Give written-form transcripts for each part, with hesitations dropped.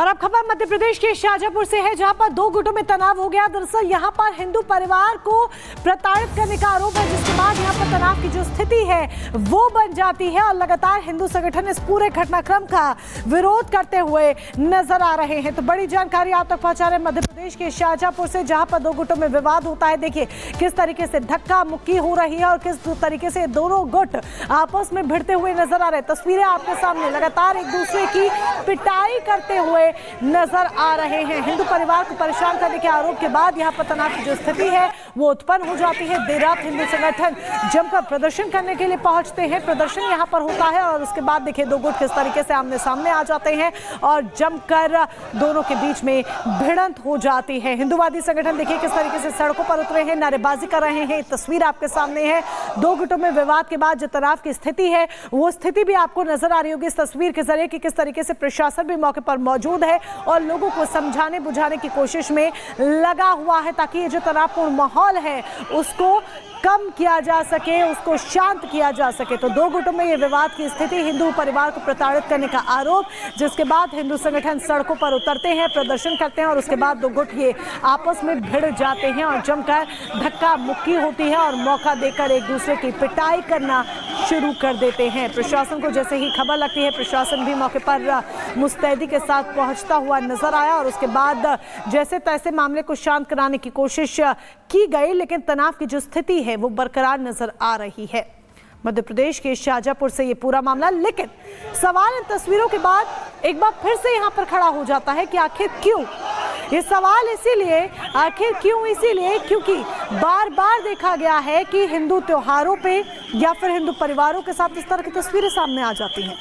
और अब खबर मध्य प्रदेश के शाजापुर से है, जहां पर दो गुटों में तनाव हो गया। दरअसल यहां पर हिंदू परिवार को प्रताड़ित करने का आरोप है, जिसके बाद यहां पर तनाव की जो स्थिति है वो बन जाती है और लगातार हिंदू संगठन इस पूरे घटनाक्रम का विरोध करते हुए नजर आ रहे हैं। तो बड़ी जानकारी आप तक पहुंचा रहे हैं मध्य प्रदेश के शाजापुर से, जहां पर दो गुटों में विवाद होता है। देखिए किस तरीके से धक्का मुक्की हो रही है और किस तरीके से दोनों गुट आपस में भिड़ते हुए नजर आ रहे हैं। तस्वीरें आपके सामने, लगातार एक दूसरे की पिटाई करते हुए नजर आ रहे हैं। हिंदू परिवार को परेशान करने के आरोप के बाद यहां पर तनाव की जो स्थिति है वो उत्पन्न हो जाती है। देर रात हिंदू संगठन जमकर प्रदर्शन करने के लिए पहुंचते हैं। प्रदर्शन यहां पर होता है और उसके बाद देखिए दो गुट किस तरीके से आमने सामने आ जाते हैं और जमकर दोनों के बीच में भिड़ंत हो जाती है। हिंदूवादी संगठन देखिए किस तरीके से सड़कों पर उतरे हैं, नारेबाजी कर रहे हैं। तस्वीर आपके सामने है। दो गुटों में विवाद के बाद जो तनाव की स्थिति है वो स्थिति भी आपको नजर आ रही होगी इस तस्वीर के जरिए कि किस तरीके से प्रशासन भी मौके पर मौजूद है और लोगों को समझाने बुझाने की कोशिश में लगा हुआ है, ताकि ये जो तनावपूर्ण माहौल है उसको कम किया जा सके, उसको शांत किया जा सके। तो दो गुटों में ये विवाद की स्थिति, हिंदू परिवार को प्रताड़ित करने का आरोप, जिसके बाद हिंदू संगठन सड़कों पर उतरते हैं, प्रदर्शन करते हैं और उसके बाद दो गुट ये आपस में भिड़ जाते हैं और जमकर धक्का मुक्की होती है और मौका देकर एक दूसरे की पिटाई करना शुरू कर देते हैं। प्रशासन को जैसे ही खबर लगती है, प्रशासन भी मौके पर मुस्तैदी के साथ पहुंचता हुआ नजर आया और उसके बाद जैसे तैसे मामले को शांत कराने की कोशिश की गई, लेकिन तनाव की जो स्थिति है वो बरकरार नजर आ रही है। मध्य प्रदेश के शाजापुर से ये पूरा मामला, लेकिन सवाल इन तस्वीरों के बाद एक बार फिर से यहाँ पर खड़ा हो जाता है कि आखिर क्यों? ये सवाल इसीलिए, आखिर क्यों? इसीलिए क्योंकि बार बार देखा गया है कि हिंदू त्योहारों पे या फिर हिंदू परिवारों के साथ इस तरह की तस्वीरें सामने आ जाती हैं।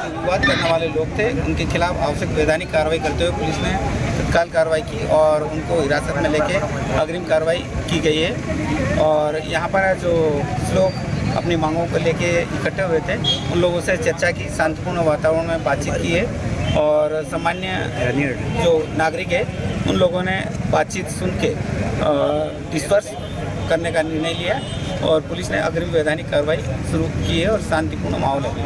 विवाद करने वाले लोग थे, उनके खिलाफ आवश्यक वैधानिक कार्रवाई करते हुए पुलिस ने तत्काल कार्रवाई की और उनको हिरासत में लेके अग्रिम कार्रवाई की गई है। और यहाँ पर जो लोग अपनी मांगों को लेके इकट्ठे हुए थे उन लोगों से चर्चा की, शांतिपूर्ण वातावरण में बातचीत की है और सामान्य जो नागरिक है उन लोगों ने बातचीत सुन के डिस्पर्स करने का निर्णय लिया और पुलिस ने अग्रिम वैधानिक कार्रवाई शुरू की है और शांतिपूर्ण माहौल है।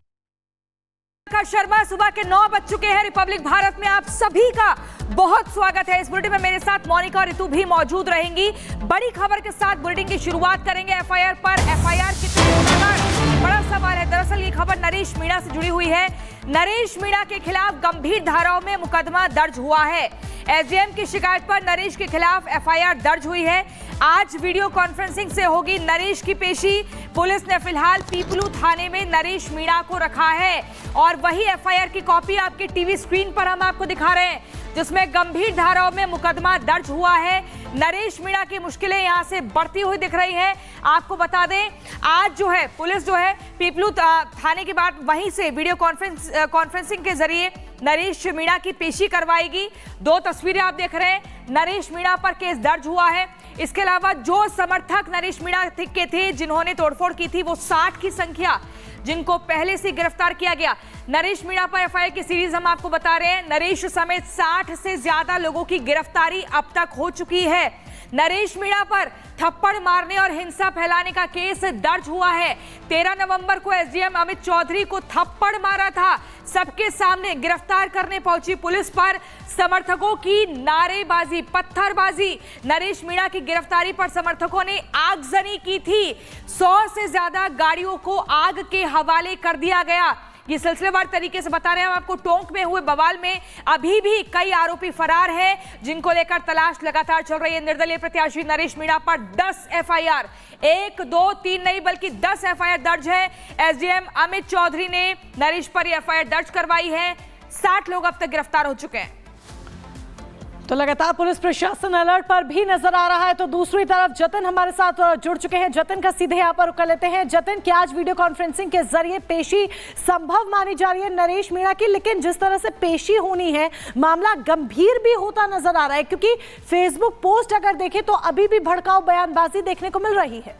शर्मा, सुबह के 9 बज चुके हैं। रिपब्लिक भारत में आप सभी का बहुत स्वागत है। इस बुलेटिन में मेरे साथ मोनिका और ऋतु भी मौजूद रहेंगी। बड़ी खबर के साथ बुलेटिन की शुरुआत करेंगे। एफआईआर पर एफआईआर कितने, बड़ा सवाल है। दरअसल ये खबर नरेश मीणा से जुड़ी हुई है। नरेश मीणा के खिलाफ गंभीर धाराओं में मुकदमा दर्ज हुआ है। एसडीएम की शिकायत पर नरेश के खिलाफ एफआईआर दर्ज हुई है। आज वीडियो कॉन्फ्रेंसिंग से होगी नरेश की पेशी। पुलिस ने फिलहाल पीपलू थाने में नरेश मीणा को रखा है और वही एफआईआर की कॉपी आपके टीवी स्क्रीन पर हम आपको दिखा रहे हैं, जिसमें गंभीर धाराओं में मुकदमा दर्ज हुआ है। नरेश मीणा की मुश्किलें यहां से बढ़ती हुई दिख रही हैं। आपको बता दें, आज जो है पुलिस जो है पीपलू थाने के बाद वहीं से वीडियो कॉन्फ्रेंसिंग के जरिए नरेश मीणा की पेशी करवाएगी। दो तस्वीरें आप देख रहे हैं, नरेश मीणा पर केस दर्ज हुआ है। इसके अलावा जो समर्थक नरेश मीणा के थे जिन्होंने तोड़फोड़ की थी वो 60 की संख्या, जिनको पहले से गिरफ्तार किया गया। नरेश मीणा पर एफआईआर की सीरीज हम आपको बता रहे हैं। नरेश समेत 60 से ज्यादा लोगों की गिरफ्तारी अब तक हो चुकी है। नरेश मीणा पर थप्पड़ मारने और हिंसा फैलाने का केस दर्ज हुआ है। 13 नवंबर को एसडीएम अमित चौधरी को थप्पड़ मारा था। सबके सामने गिरफ्तार करने पहुंची पुलिस पर समर्थकों की नारेबाजी, पत्थरबाजी। नरेश मीणा की गिरफ्तारी पर समर्थकों ने आगजनी की थी। 100 से ज्यादा गाड़ियों को आग के हवाले कर दिया गया। ये सिलसिलेवार तरीके से बता रहे हैं हम आपको। टोंक में हुए बवाल में अभी भी कई आरोपी फरार हैं, जिनको लेकर तलाश लगातार चल रही है। निर्दलीय प्रत्याशी नरेश मीणा पर 10 एफआईआर, 1, 2, 3 नहीं बल्कि 10 एफआईआर दर्ज है। एसडीएम अमित चौधरी ने नरेश पर एफआईआर दर्ज करवाई है। 60 लोग अब तक गिरफ्तार हो चुके हैं। तो लगातार पुलिस प्रशासन अलर्ट पर भी नजर आ रहा है। तो दूसरी तरफ जतिन हमारे साथ जुड़ चुके हैं। जतिन का सीधे यहाँ पर रुख कर लेते हैं। जतिन, क्या आज वीडियो कॉन्फ्रेंसिंग के जरिए पेशी संभव मानी जा रही है नरेश मीणा की? लेकिन जिस तरह से पेशी होनी है, मामला गंभीर भी होता नजर आ रहा है, क्योंकि फेसबुक पोस्ट अगर देखें तो अभी भी भड़काऊ बयानबाजी देखने को मिल रही है।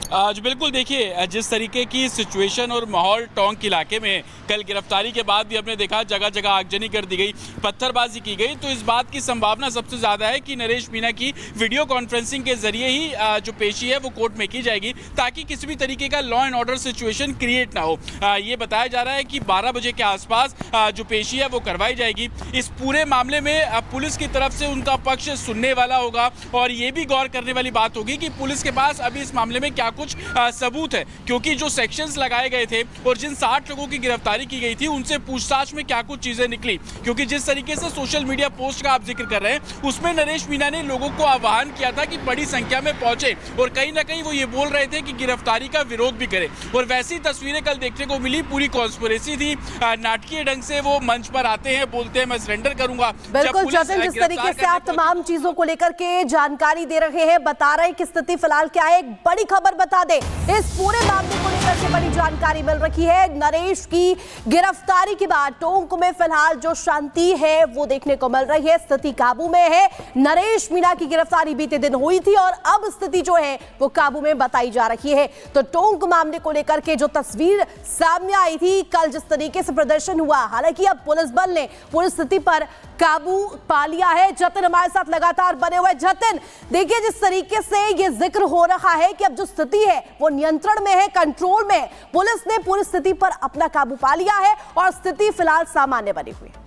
आज बिल्कुल देखिए, जिस तरीके की सिचुएशन और माहौल टोंक इलाके में कल गिरफ्तारी के बाद भी हमने देखा, जगह जगह आगजनी कर दी गई, पत्थरबाजी की गई, तो इस बात की संभावना सबसे ज़्यादा है कि नरेश मीणा की वीडियो कॉन्फ्रेंसिंग के जरिए ही जो पेशी है वो कोर्ट में की जाएगी, ताकि किसी भी तरीके का law and order situation create ना हो। ये बताया जा रहा है कि 12 बजे के आसपास जो पेशी है वो करवाई जाएगी। इस पूरे मामले में पुलिस की तरफ से उनका पक्ष सुनने वाला होगा, और ये भी गौर करने वाली बात होगी कि पुलिस के पास अभी इस मामले में क्या कुछ सबूत है, क्योंकि जो सेक्शंस लगाए गए थे और जिन 60 लोगों की गिरफ्तारी की गई थी उनसे पूछताछ में क्या कुछ चीजें निकली। क्योंकि जिस तरीके से सोशल मीडिया पोस्ट का आप जिक्र कर रहे हैं, उसमें नरेश मीणा ने लोगों को आह्वान किया था कि बड़ी संख्या में पहुंचे, और कहीं ना कहीं वो ये बोल रहे थे कि गिरफ्तारी का विरोध भी करें, और वैसी तस्वीरें कल देखने को मिली। पूरी कॉन्स्पिरेसी थी, नाटकीय ढंग से वो मंच पर आते हैं, बोलते हैं मैं सरेंडर करूंगा। बिल्कुल जतिन, जिस तरीके से आप तमाम चीजों को लेकर के जानकारी दे रहे हैं, बता रहे हैं कि स्थिति फिलहाल क्या है, एक बड़ी खबर बता दे, इस पूरे मामले को लेकर के बड़ी जानकारी मिल रही है। नरेश की गिरफ्तारी के बाद टोंक में फिलहाल जो शांति है वो देखने को मिल रही है, स्थिति काबू में है। नरेश मीणा की गिरफ्तारी बीते दिन हुई थी और अब स्थिति जो है वो काबू में बताई जा रही है। तो टोंक मामले को लेकर के जो तस्वीर सामने आई थी कल, जिस तरीके से प्रदर्शन हुआ, हालांकि अब पुलिस बल ने पूरी स्थिति पर काबू पा लिया है। जतिन हमारे साथ लगातार बने हुए। जतिन, देखिए जिस तरीके से ये जिक्र हो रहा है कि अब जो स्थिति है वो नियंत्रण में है, कंट्रोल में, पुलिस ने पूरी स्थिति पर अपना काबू पा लिया है और स्थिति फिलहाल सामान्य बनी हुई है।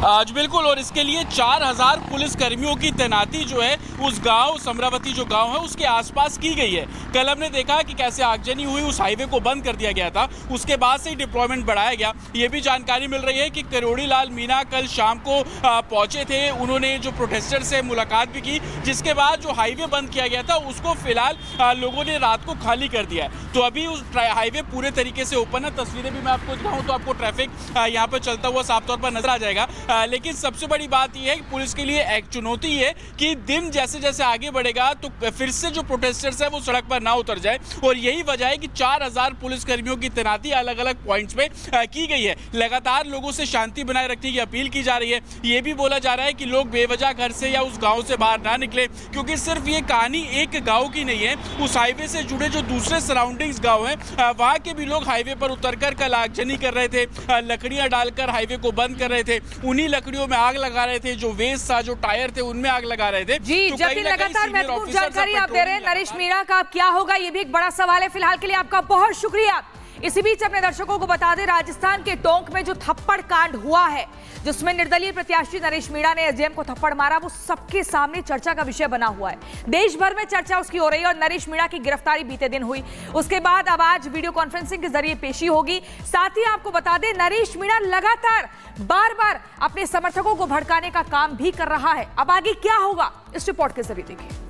आज बिल्कुल, और इसके लिए 4000 पुलिस कर्मियों की तैनाती जो है उस गांव समरावती जो गांव है उसके आसपास की गई है। कल हमने देखा कि कैसे आगजनी हुई, उस हाईवे को बंद कर दिया गया था, उसके बाद से ही डिप्लॉयमेंट बढ़ाया गया। ये भी जानकारी मिल रही है कि करोड़ी लाल मीणा कल शाम को पहुंचे थे, उन्होंने जो प्रोटेस्टर से मुलाकात भी की, जिसके बाद जो हाईवे बंद किया गया था उसको फिलहाल लोगों ने रात को खाली कर दिया है। तो अभी उस हाईवे पूरे तरीके से ओपन है। तस्वीरें भी मैं आपको दिखाऊं तो आपको ट्रैफिक यहाँ पर चलता हुआ साफ तौर पर नजर आ जाएगा। लेकिन सबसे बड़ी बात यह है कि पुलिस के लिए एक चुनौती है कि दिन जैसे जैसे आगे बढ़ेगा तो फिर से जो प्रोटेस्टर्स है वो सड़क पर ना उतर जाए, और यही वजह है कि 4000 पुलिस कर्मियों की तैनाती अलग अलग पॉइंट्स पे की गई है। लगातार लोगों से शांति बनाए रखने की अपील की जा रही है। ये भी बोला जा रहा है कि लोग बेवजह घर से या उस गांव से बाहर ना निकले, क्योंकि सिर्फ ये कहानी एक गांव की नहीं है, उस हाईवे से जुड़े जो दूसरे सराउंडिंग्स गाँव हैं वहाँ के भी लोग हाईवे पर उतरकर कल आगजनी कर रहे थे, लकड़ियां डालकर हाईवे को बंद कर रहे थे, उन्हीं लकड़ियों में आग लगा रहे थे, जो वेस्ट था, जो टायर थे उनमें आग लगा रहे थे। जी, तो जतिन लगातार महत्वपूर्ण जानकारी आप दे रहे हैं। नरेश मीणा का क्या होगा ये भी एक बड़ा सवाल है। फिलहाल के लिए आपका बहुत शुक्रिया। इसी बीच अपने दर्शकों को बता दें, राजस्थान के टोंक में जो थप्पड़ कांड हुआ है, जिसमें निर्दलीय प्रत्याशी नरेश मीणा ने एसडीएम को थप्पड़ मारा, वो सबके सामने चर्चा का विषय बना हुआ है। देश भर में चर्चा उसकी हो रही है, और नरेश मीणा की गिरफ्तारी बीते दिन हुई, उसके बाद अब आज वीडियो कॉन्फ्रेंसिंग के जरिए पेशी होगी। साथ ही आपको बता दें, नरेश मीणा लगातार बार बार अपने समर्थकों को भड़काने का काम भी कर रहा है। अब आगे क्या होगा, इस रिपोर्ट के जरिए देखिए।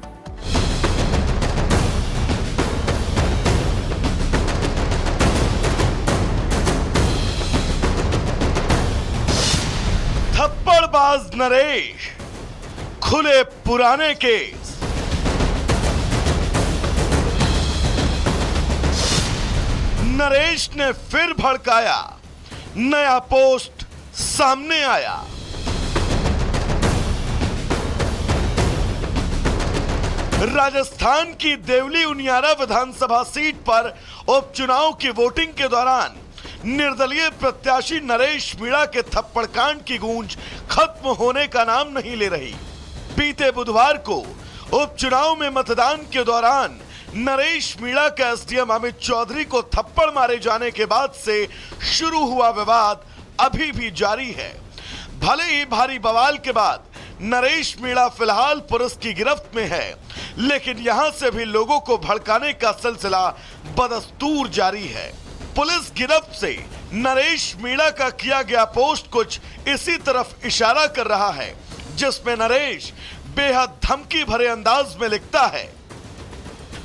थप्पड़बाज नरेश, खुले पुराने केस। नरेश ने फिर भड़काया, नया पोस्ट सामने आया। राजस्थान की देवली उनियारा विधानसभा सीट पर उपचुनाव की वोटिंग के दौरान निर्दलीय प्रत्याशी नरेश मीणा के थप्पड़कांड की गूंज खत्म होने का नाम नहीं ले रही। बीते बुधवार को उपचुनाव में मतदान के दौरान नरेश मीणा के एसडीएम अमित चौधरी को थप्पड़ मारे जाने के बाद से शुरू हुआ विवाद अभी भी जारी है। भले ही भारी बवाल के बाद नरेश मीणा फिलहाल पुलिस की गिरफ्त में है, लेकिन यहां से भी लोगों को भड़काने का सिलसिला बदस्तूर जारी है। पुलिस गिरफ्त से नरेश मीणा का किया गया पोस्ट कुछ इसी तरफ इशारा कर रहा है, जिसमें नरेश बेहद धमकी भरे अंदाज में लिखता है,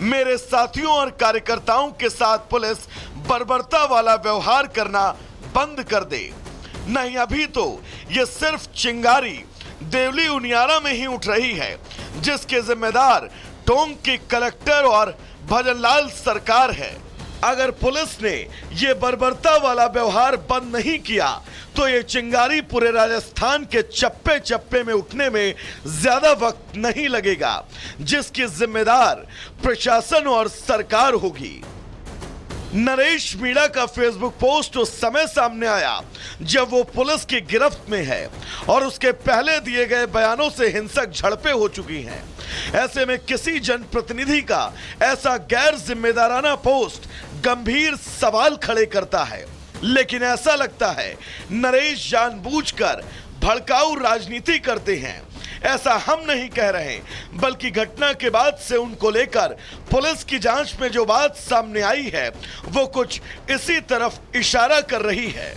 मेरे साथियों और कार्यकर्ताओं के साथ पुलिस बर्बरता वाला व्यवहार करना बंद कर दे, नहीं अभी तो ये सिर्फ चिंगारी देवली उनियारा में ही उठ रही है, जिसके जिम्मेदार टोंक की कलेक्टर और भजनलाल सरकार है। अगर पुलिस ने ये बर्बरता वाला व्यवहार बंद नहीं किया तो ये चिंगारी पूरे राजस्थान के चप्पे चप्पे में उठने में ज्यादा वक्त नहीं लगेगा, जिसकी जिम्मेदार प्रशासन और सरकार होगी। नरेश मीणा का फेसबुक पोस्ट उस समय सामने आया जब वो पुलिस की गिरफ्त में है और उसके पहले दिए गए बयानों से हिंसक झड़पें हो चुकी हैं। ऐसे में किसी जनप्रतिनिधि का ऐसा गैर जिम्मेदाराना पोस्ट गंभीर सवाल खड़े करता है। लेकिन ऐसा लगता है नरेश जानबूझकर भड़काऊ राजनीति करते हैं। ऐसा हम नहीं कह रहे, बल्कि घटना के बाद से उनको लेकर पुलिस की जांच में जो बात सामने आई है वो कुछ इसी तरफ इशारा कर रही है।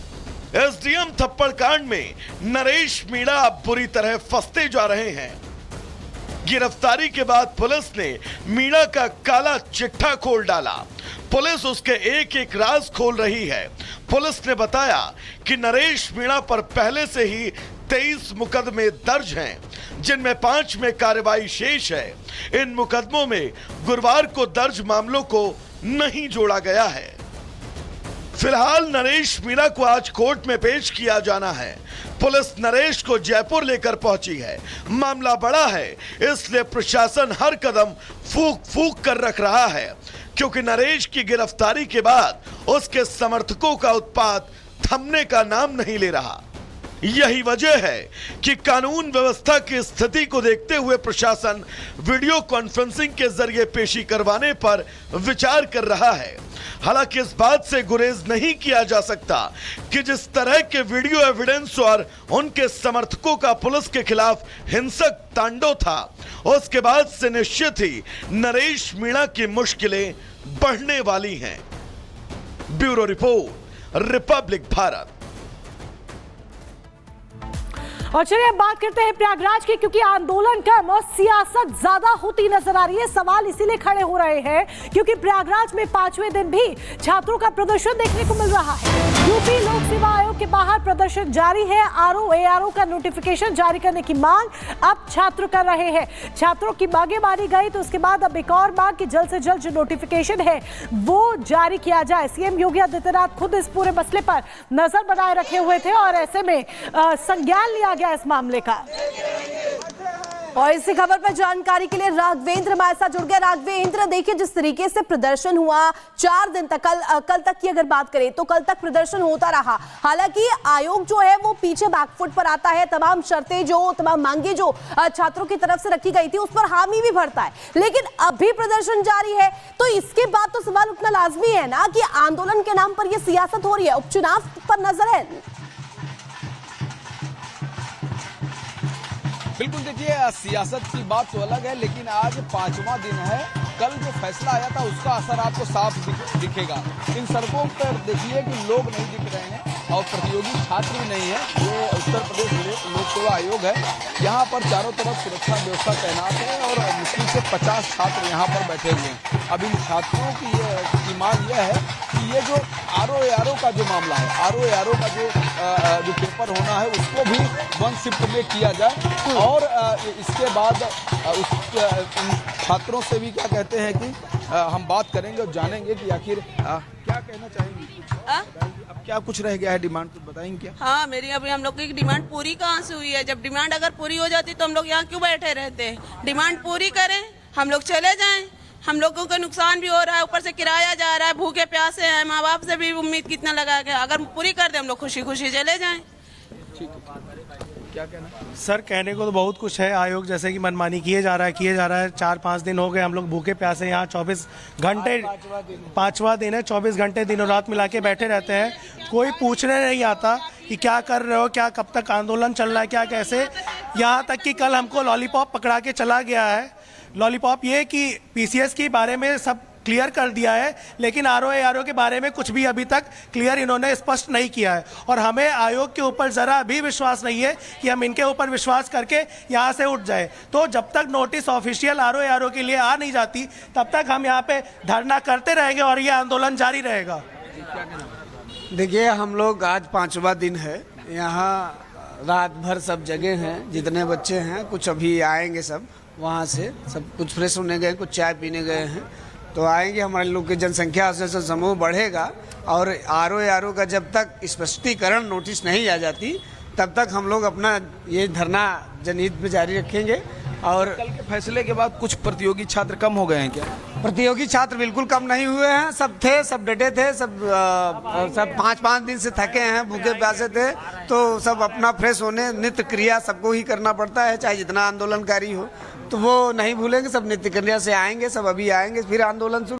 एसडीएम थप्पड़ कांड में नरेश मीणा अब बुरी तरह फंसते जा रहे हैं। गिरफ्तारी के बाद पुलिस ने मीणा का काला चिट्ठा खोल डाला। पुलिस उसके एक एक राज खोल रही है। पुलिस ने बताया कि नरेश मीणा पर पहले से ही 23 मुकदमे दर्ज हैं, जिनमें 5 में कार्रवाई शेष है। इन मुकदमों में गुरुवार को दर्ज मामलों को नहीं जोड़ा गया है। फिलहाल नरेश मीणा को आज कोर्ट में पेश किया जाना है। पुलिस नरेश को जयपुर लेकर पहुंची है। मामला बड़ा है, इसलिए प्रशासन हर कदम फूंक फूंक कर रख रहा है, क्योंकि नरेश की गिरफ्तारी के बाद उसके समर्थकों का उत्पात थमने का नाम नहीं ले रहा। यही वजह है कि कानून व्यवस्था की स्थिति को देखते हुए प्रशासन वीडियो कॉन्फ्रेंसिंग के जरिए पेशी करवाने पर विचार कर रहा है। हालांकि इस बात से गुरेज नहीं किया जा सकता कि जिस तरह के वीडियो एविडेंस और उनके समर्थकों का पुलिस के खिलाफ हिंसक तांडव था, उसके बाद से निश्चित ही नरेश मीणा की मुश्किलें बढ़ने वाली हैं। Bureau report, Republic Bharat. और चलिए अब बात करते हैं प्रयागराज की, क्योंकि आंदोलन कम और सियासत ज्यादा होती नजर आ रही है। सवाल इसीलिए खड़े हो रहे हैं क्योंकि प्रयागराज में 5वें दिन भी छात्रों का प्रदर्शन देखने को मिल रहा है। यूपी लोक सेवा आयोग के बाहर प्रदर्शन जारी है। आरओ का नोटिफिकेशन जारी करने की मांग अब छात्र कर रहे हैं। छात्रों की मांगे मानी गई तो उसके बाद अब एक और मांग कि जल्द से जल्द जो नोटिफिकेशन है वो जारी किया जाए। सीएम योगी आदित्यनाथ खुद इस पूरे मसले पर नजर बनाए रखे हुए थे और ऐसे में संज्ञान लिया गया इस मामले का। और इसी खबर पर जानकारी के लिए राघवेंद्र हमारे साथ जुड़ गए। राघवेंद्र, देखिए जिस तरीके से प्रदर्शन हुआ 4 दिन तक, कल तक की अगर बात करें तो कल तक प्रदर्शन होता रहा। हालांकि आयोग जो है वो पीछे बैकफुट पर आता है। तमाम शर्तें जो, तमाम मांगे जो छात्रों की तरफ से रखी गई थी उस पर हामी भी भरता है, लेकिन अभी प्रदर्शन जारी है। तो इसके बाद तो सवाल उठना लाजमी है ना कि आंदोलन के नाम पर यह सियासत हो रही है। उपचुनाव पर नजर है। बिल्कुल, देखिए सियासत की बात तो अलग है, लेकिन आज 5वां दिन है। कल जो फैसला आया था उसका असर आपको साफ दिखेगा। इन सड़कों पर देखिए कि लोग नहीं दिख रहे हैं और प्रतियोगी छात्र भी नहीं है। ये उत्तर प्रदेश लोक सेवा आयोग है। यहाँ पर चारों तरफ सुरक्षा व्यवस्था तैनात है और मुश्किल से 50 छात्र यहाँ पर बैठे हुए हैं। अब इन छात्रों की मांग यह है कि ये जो आरओ का जो मामला है, आरओ का जो पेपर होना है उसको भी 1 शिफ्ट में किया जाए और इसके बाद उन छात्रों से भी क्या कहते हैं कि हम बात करेंगे और जानेंगे कि आखिर क्या कहना चाहेंगे। अब क्या कुछ रह गया है डिमांड, कुछ बताएंगे क्या? हाँ, मेरी अभी हम लोग की डिमांड पूरी कहाँ से हुई है? जब डिमांड अगर पूरी हो जाती तो हम लोग यहाँ क्यों बैठे रहते? डिमांड पूरी करें, हम लोग चले जाएं। हम लोगों को नुकसान भी हो रहा है, ऊपर से किराया जा रहा है, भूखे प्यासे हैं, माँ बाप से भी उम्मीद कितना लगा के अगर पूरी कर दे हम लोग खुशी खुशी चले जाएं। ठीक है, क्या कहना? सर, कहने को तो बहुत कुछ है। आयोग जैसे कि मनमानी किए जा रहा है। 4-5 दिन हो गए हम लोग भूखे प्यासे यहाँ 24 घंटे, 5वां दिन है, 24 घंटे दिनों रात मिला के बैठे रहते हैं। कोई पूछने नहीं आता कि क्या कर रहे हो, क्या कब तक आंदोलन चल रहा है, क्या कैसे। यहाँ तक कि कल हमको लॉलीपॉप पकड़ा के चला गया है। लॉलीपॉप ये कि पीसीएस के बारे में सब क्लियर कर दिया है, लेकिन आरओ के बारे में कुछ भी अभी तक क्लियर इन्होंने स्पष्ट नहीं किया है। और हमें आयोग के ऊपर ज़रा भी विश्वास नहीं है कि हम इनके ऊपर विश्वास करके यहाँ से उठ जाए। तो जब तक नोटिस ऑफिशियल आरओ के लिए आ नहीं जाती तब तक हम यहाँ पे धरना करते रहेंगे और ये आंदोलन जारी रहेगा। देखिए, हम लोग आज 5वां दिन है, यहाँ रात भर सब जगह हैं, जितने बच्चे हैं। कुछ अभी आएंगे सब वहाँ से, सब कुछ फ्रेश होने गए, कुछ चाय पीने गए हैं। तो आएंगे, हमारे लोग की जनसंख्या से समूह बढ़ेगा और आरओ का जब तक स्पष्टीकरण नोटिस नहीं आ जाती तब तक हम लोग अपना ये धरना जनहित में जारी रखेंगे। और कल के फैसले के बाद कुछ प्रतियोगी छात्र कम हो गए हैं क्या? प्रतियोगी छात्र बिल्कुल कम नहीं हुए हैं, सब थे, सब डटे थे, सब 5-5 दिन से थके हैं, भूखे प्यासे थे, तो सब अपना फ्रेश होने, नित्य क्रिया सबको ही करना पड़ता है, चाहे जितना आंदोलनकारी हो, तो वो नहीं भूलेंगे, सब नित्य क्रिया से आएंगे, सब अभी आएंगे, फिर आंदोलन शुरू।